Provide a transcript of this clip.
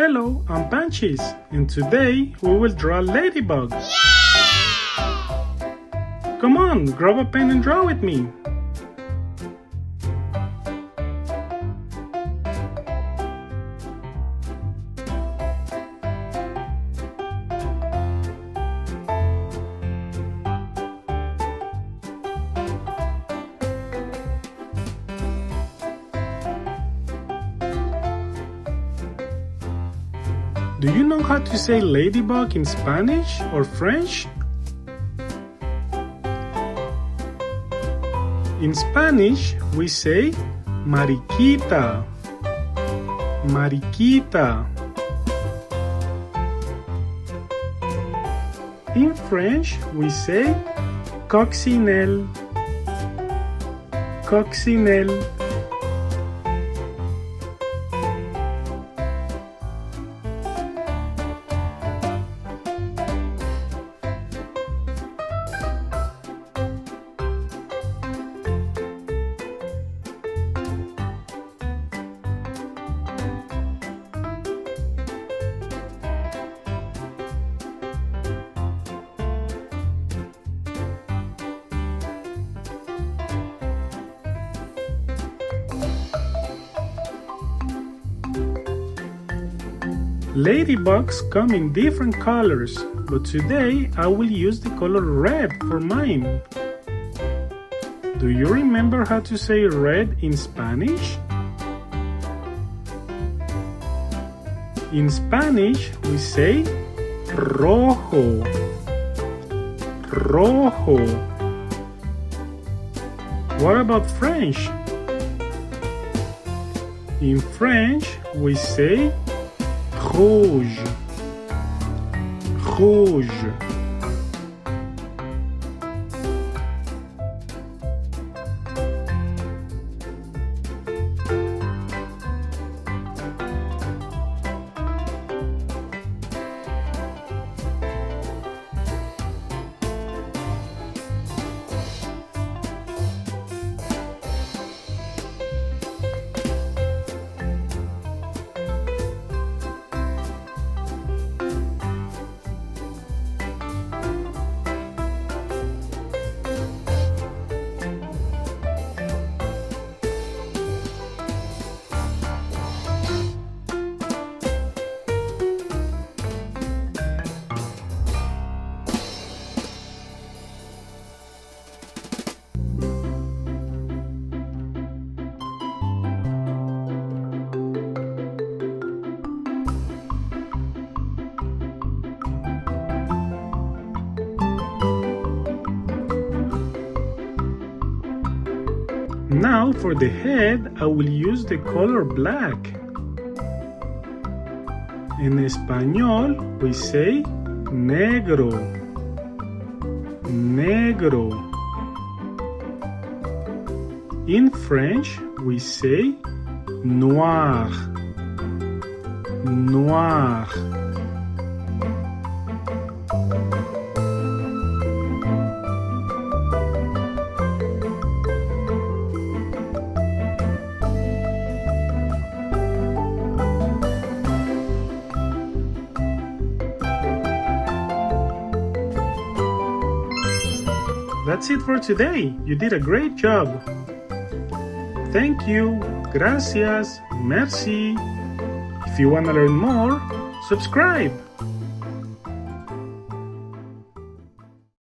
Hello, I'm Panchis, and today we will draw Ladybug. Yay! Come on, grab a pen and draw with me. Do you know how to say ladybug in Spanish or French? In Spanish, we say mariquita. Mariquita. In French, we say coccinelle. Coccinelle. Ladybugs come in different colors, but today I will use the color red for mine. Do you remember how to say red in Spanish? In Spanish, we say rojo. Rojo. What about French? In French, we say rouge. Rouge. Now for the head, I will use the color black. En español, we say negro. Negro. In French, we say noir. Noir. That's it for today. You did a great job. Thank you. Gracias. Merci. If you want to learn more, subscribe.